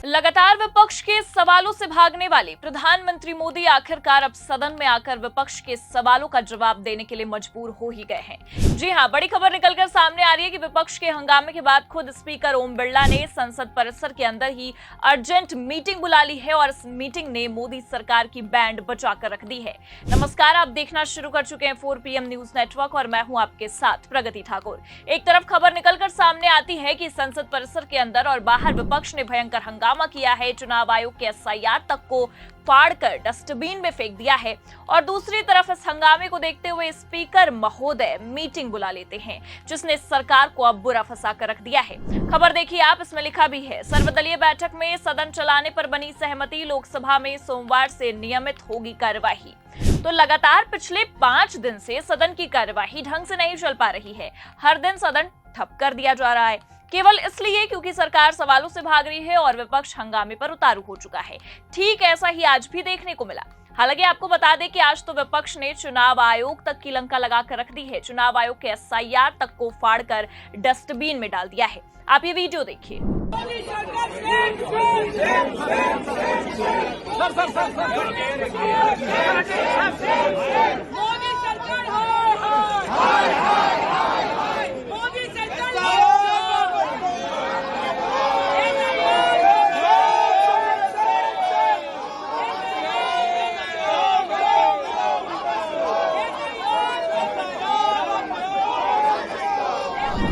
लगातार विपक्ष के सवालों से भागने वाले प्रधानमंत्री मोदी आखिरकार अब सदन में आकर विपक्ष के सवालों का जवाब देने के लिए मजबूर हो ही गए हैं। जी हां, बड़ी खबर निकलकर सामने आ रही है कि विपक्ष के हंगामे के बाद खुद स्पीकर ओम बिरला ने संसद परिसर के अंदर ही अर्जेंट मीटिंग बुला ली है और इस मीटिंग ने मोदी सरकार की बैंड बचाकर रख दी है। नमस्कार, आप देखना शुरू कर चुके हैं 4 PM न्यूज नेटवर्क और मैं हूं आपके साथ प्रगति ठाकुर। एक तरफ खबर निकलकर सामने आती है कि संसद परिसर के अंदर और बाहर विपक्ष ने भयंकर हंगामा किया है, चुनाव आयोग के SIR तक को फाड़कर डस्टबिन में फेंक दिया है और दूसरी तरफ इस हंगामे को देखते हुए स्पीकर महोदय मीटिंग बुला लेते हैं, जिसने सरकार को अब बुरा फंसा कर रख दिया है। खबर देखिए आप, इसमें लिखा भी है, सर्वदलीय बैठक में सदन चलाने पर बनी सहमति, लोकसभा में सोमवार से नियमित होगी कार्यवाही। तो लगातार पिछले 5 दिन से सदन की कार्यवाही ढंग से नहीं चल पा रही है। हर दिन सदन ठप कर दिया जा रहा है, केवल इसलिए क्योंकि सरकार सवालों से भाग रही है और विपक्ष हंगामे पर उतारू हो चुका है। ठीक ऐसा ही आज भी देखने को मिला। हालांकि आपको बता दें कि आज तो विपक्ष ने चुनाव आयोग तक की लंका लगाकर रख दी है। चुनाव आयोग के SIR तक को फाड़कर डस्टबिन में डाल दिया है। आप ये वीडियो देखिए।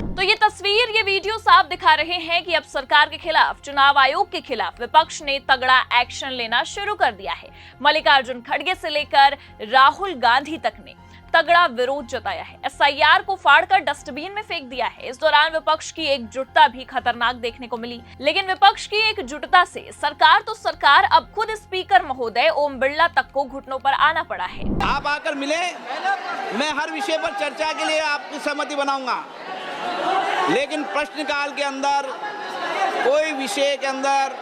तो ये तस्वीर, ये वीडियो साफ दिखा रहे हैं कि अब सरकार के खिलाफ, चुनाव आयोग के खिलाफ विपक्ष ने तगड़ा एक्शन लेना शुरू कर दिया है। मल्लिकार्जुन खड़गे से लेकर राहुल गांधी तक ने तगड़ा विरोध जताया है, SIR को फाड़कर डस्टबिन में फेंक दिया है। इस दौरान विपक्ष की एकजुटता भी खतरनाक देखने को मिली, लेकिन विपक्ष की एकजुटता से सरकार तो सरकार, अब खुद स्पीकर महोदय ओम बिरला तक को घुटनों पर आना पड़ा है। आप आकर मिले, मैं हर विषय पर चर्चा के लिए आपकी सहमति बनाऊंगा, लेकिन प्रश्नकाल के अंदर कोई विषय के अंदर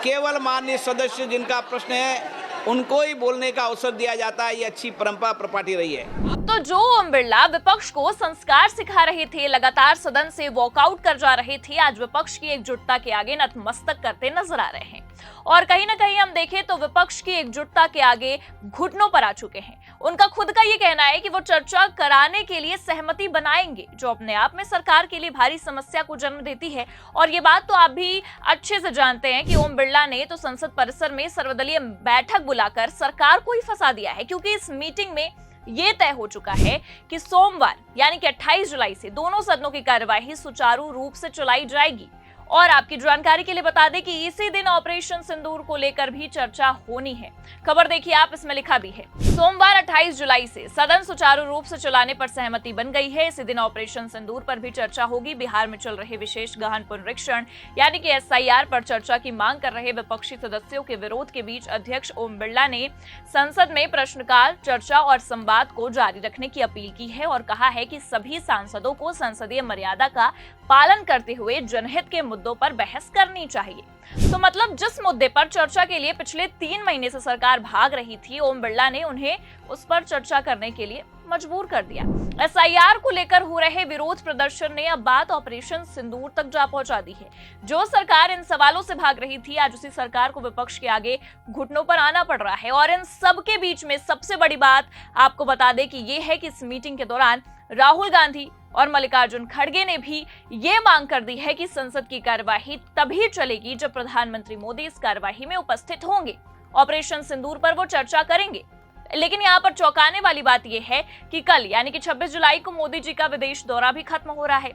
केवल माननीय सदस्य जिनका प्रश्न है उनको ही बोलने का अवसर दिया जाता है। ये अच्छी परंपरा प्रपाटी रही है। तो जो ओम बिरला विपक्ष को संस्कार सिखा रहे थे, लगातार सदन से वॉकआउट कर जा रहे थे, आज विपक्ष की एकजुटता के आगे नतमस्तक करते नजर आ रहे हैं। और कहीं ना कहीं हम देखें तो विपक्ष की एकजुटता के आगे घुटनों पर आ चुके हैं। उनका खुद का ये कहना है कि वो चर्चा कराने के लिए सहमति बनाएंगे, जो अपने आप में सरकार के लिए भारी समस्या को जन्म देती है। और ये बात तो आप भी अच्छे से जानते हैं कि ओम बिरला ने तो संसद परिसर में सर्वदलीय बैठक बुलाकर सरकार को ही फंसा दिया है, क्योंकि इस मीटिंग में ये तय हो चुका है कि सोमवार यानी कि 28 जुलाई से दोनों सदनों की कार्यवाही सुचारू रूप से चलाई जाएगी। और आपकी जानकारी के लिए बता दें कि इसी दिन ऑपरेशन सिंदूर को लेकर भी चर्चा होनी है। खबर देखिए आप, इसमें लिखा भी है, सोमवार 28 जुलाई से सदन सुचारू रूप से चलाने पर सहमति बन गई है। इसी दिन ऑपरेशन सिंदूर पर भी चर्चा होगी। बिहार में चल रहे विशेष गहन पुनरीक्षण यानी कि SIR पर चर्चा की मांग कर रहे विपक्षी सदस्यों के विरोध के बीच अध्यक्ष ओम बिरला ने संसद में प्रश्नकाल, चर्चा और संवाद को जारी रखने की अपील की है और कहा है कि सभी सांसदों को संसदीय मर्यादा का पालन करते हुए जनहित के मुद्दों पर बहस करनी चाहिए। तो मतलब जिस मुद्दे पर चर्चा के लिए पिछले 3 महीने से सरकार भाग रही थी, ओम बिरला ने उन्हें उस पर चर्चा करने के लिए मजबूर कर दिया। SIR को लेकर हो रहे विरोध प्रदर्शन ने अब बात ऑपरेशन सिंदूर तक जा पहुंचा दी है। जो सरकार इन सवालों से भाग रही थी, आज उसी सरकार को विपक्ष के आगे घुटनों पर आना पड़ रहा है। और इन सब के बीच में सबसे बड़ी बात आपको बता दें कि ये है कि इस मीटिंग के दौरान राहुल गांधी और मल्लिकार्जुन खड़गे ने भी ये मांग कर दी है कि संसद की कार्यवाही तभी चलेगी जब प्रधानमंत्री मोदी इस कार्यवाही में उपस्थित होंगे। ऑपरेशन सिंदूर पर वो चर्चा करेंगे। लेकिन यहाँ पर चौंकाने वाली बात यह है कि कल यानी कि 26 जुलाई को मोदी जी का विदेश दौरा भी खत्म हो रहा है।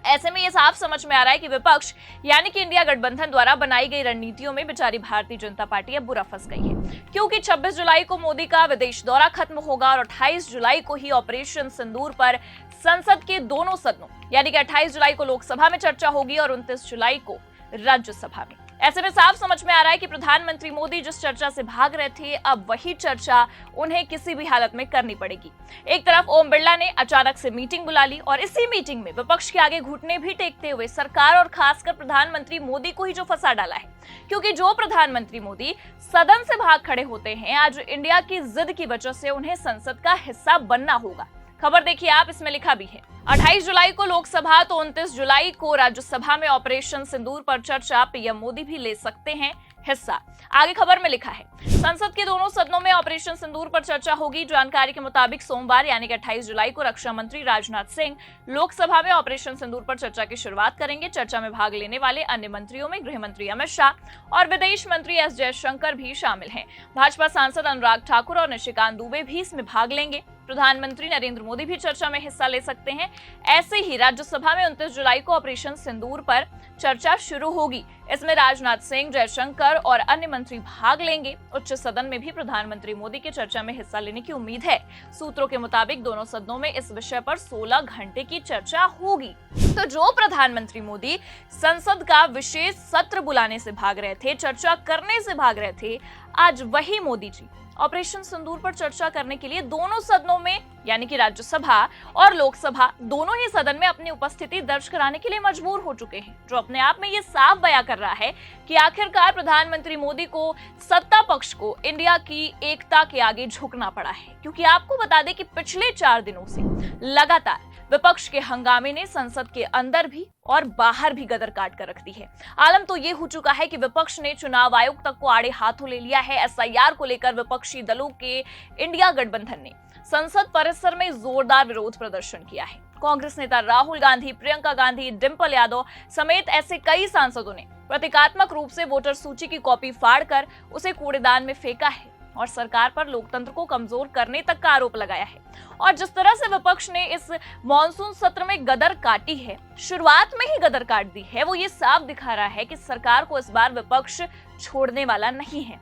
ऐसे में ये साफ समझ में आ रहा है कि विपक्ष यानी कि इंडिया गठबंधन द्वारा बनाई गई रणनीतियों में बेचारी भारतीय जनता पार्टी अब बुरा फंस गई है, क्योंकि 26 जुलाई को मोदी का विदेश दौरा खत्म होगा और 28 जुलाई को ही ऑपरेशन सिंदूर पर संसद के दोनों सदनों यानी कि 28 जुलाई को लोकसभा में चर्चा होगी और 29 जुलाई को राज्यसभा में। ऐसे में साफ समझ में आ रहा है कि प्रधानमंत्री मोदी जिस चर्चा से भाग रहे थे, अब वही चर्चा उन्हें किसी भी हालत में करनी पड़ेगी। एक तरफ ओम बिरला ने अचानक से मीटिंग बुला ली और इसी मीटिंग में विपक्ष के आगे घुटने भी टेकते हुए सरकार और खासकर प्रधानमंत्री मोदी को ही जो फंसा डाला है, क्योंकि जो प्रधानमंत्री मोदी सदन से भाग खड़े होते हैं, आज इंडिया की जिद की वजह से उन्हें संसद का हिस्सा बनना होगा। खबर देखिए आप, इसमें लिखा भी है 28 जुलाई को लोकसभा तो 29 जुलाई को राज्यसभा में ऑपरेशन सिंदूर पर चर्चा, पीएम मोदी भी ले सकते हैं हिस्सा। आगे खबर में लिखा है संसद के दोनों सदनों में ऑपरेशन सिंदूर पर चर्चा होगी। जानकारी के मुताबिक सोमवार यानी कि 28 जुलाई को रक्षा मंत्री राजनाथ सिंह लोकसभा में ऑपरेशन सिंदूर पर चर्चा की शुरुआत करेंगे। चर्चा में भाग लेने वाले अन्य मंत्रियों में गृह मंत्री अमित शाह और विदेश मंत्री एस जयशंकर भी शामिल हैं। भाजपा सांसद अनुराग ठाकुर और निशिकांत दुबे भी इसमें भाग लेंगे। प्रधानमंत्री नरेंद्र मोदी भी चर्चा में हिस्सा ले सकते हैं। ऐसे ही राज्यसभा में 29 जुलाई को ऑपरेशन सिंदूर पर चर्चा शुरू होगी। इसमें राजनाथ सिंह, जयशंकर और अन्य मंत्री भाग लेंगे। उच्च सदन में भी प्रधानमंत्री मोदी के चर्चा में हिस्सा लेने की उम्मीद है। सूत्रों के मुताबिक दोनों सदनों में इस विषय पर 16 घंटे की चर्चा होगी। तो जो प्रधानमंत्री मोदी संसद का विशेष सत्र बुलाने से भाग रहे थे, चर्चा करने से भाग रहे थे, आज वही मोदी जी ऑपरेशन सिंदूर पर चर्चा करने के लिए दोनों सदनों में यानी कि राज्यसभा और लोकसभा दोनों ही सदन में अपनी उपस्थिति दर्ज कराने के लिए मजबूर हो चुके हैं, जो अपने आप में ये साफ बयां कर रहा है कि आखिरकार प्रधानमंत्री मोदी को सत्ता पक्ष को इंडिया की एकता के आगे झुकना पड़ा है। क्योंकि आपको बता दें कि पिछले 4 दिनों से लगातार विपक्ष के हंगामे ने संसद के अंदर भी और बाहर भी गदर काट कर रख दी है। आलम तो ये हो चुका है कि विपक्ष ने चुनाव आयोग तक को आड़े हाथों ले लिया है। एसआईआर को लेकर विपक्षी दलों के इंडिया गठबंधन ने संसद परिसर में जोरदार विरोध प्रदर्शन किया है। कांग्रेस नेता राहुल गांधी, प्रियंका गांधी, डिंपल यादव समेत ऐसे कई सांसदों ने प्रतीकात्मक रूप से वोटर सूची की कॉपी फाड़कर उसे कूड़ेदान में फेंका है और सरकार पर लोकतंत्र को कमजोर करने तक का आरोप लगाया है। और जिस तरह से विपक्ष ने इस मॉनसून सत्र में गदर काटी है, शुरुआत में ही गदर काट दी है, वो ये साफ दिखा रहा है कि सरकार को इस बार विपक्ष छोड़ने वाला नहीं है।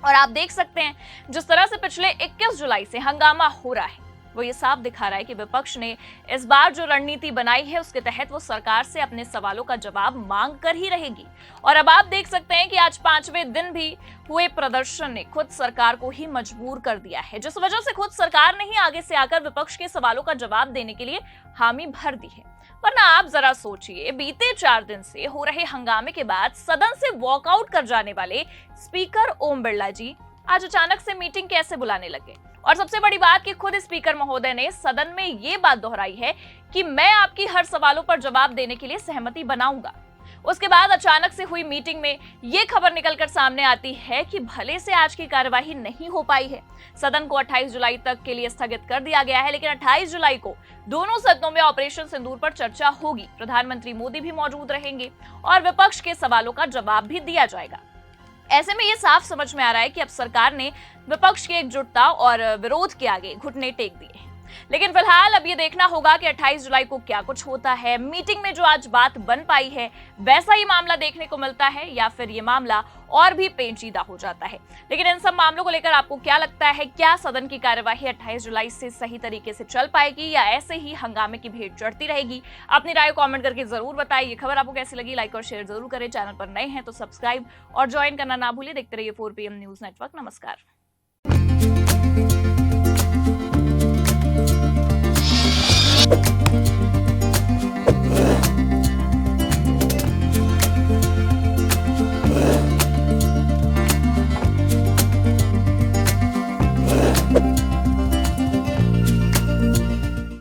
और आप देख सकते हैं जिस तरह से पिछले 21 जुलाई से हंगामा हो रहा है, वो ये साफ दिखा रहा है कि विपक्ष ने इस बार जो रणनीति बनाई है उसके तहत वो सरकार से अपने सवालों का जवाब मांग कर ही रहेगी। और अब आप देख सकते हैं कि आज 5वें दिन भी हुए प्रदर्शन ने खुद सरकार को ही मजबूर कर दिया है, जिस वजह से खुद सरकार ने ही आगे से आकर विपक्ष के सवालों का जवाब देने के लिए हामी भर दी है। वरना आप जरा सोचिए, बीते 4 दिन से हो रहे हंगामे के बाद सदन से वॉकआउट कर जाने वाले स्पीकर ओम बिरला जी आज अचानक से मीटिंग कैसे बुलाने लगे। और सबसे बड़ी बात कि खुद स्पीकर महोदय ने सदन में ये बात दोहराई है कि मैं आपकी हर सवालों पर जवाब देने के लिए सहमति बनाऊंगा। उसके बाद अचानक से हुई मीटिंग में ये खबर निकलकर सामने आती है कि भले से आज की कार्यवाही नहीं हो पाई है, सदन को 28 जुलाई तक के लिए स्थगित कर दिया गया है, लेकिन 28 जुलाई को दोनों सदनों में ऑपरेशन सिंदूर पर चर्चा होगी। प्रधानमंत्री मोदी भी मौजूद रहेंगे और विपक्ष के सवालों का जवाब भी दिया जाएगा। ऐसे में ये साफ समझ में आ रहा है कि अब सरकार ने विपक्ष की एकजुटता और विरोध के आगे घुटने टेक दिए हैं। लेकिन फिलहाल अब ये देखना होगा कि 28 जुलाई को क्या कुछ होता है। मीटिंग में जो आज बात बन पाई है वैसा ही मामला देखने को मिलता है या फिर ये मामला और भी पेचीदा हो जाता है। लेकिन इन सब मामलों को लेकर आपको क्या लगता है? क्या सदन की कार्यवाही 28 जुलाई से सही तरीके से चल पाएगी या ऐसे ही हंगामे की भेंट चढ़ती रहेगी? अपनी राय कमेंट करके जरूर बताइए। ये खबर आपको कैसी लगी लाइक और शेयर जरूर करें। चैनल पर नए हैं तो सब्सक्राइब और ज्वाइन करना ना भूलिए। देखते रहिए 4PM न्यूज नेटवर्क। नमस्कार।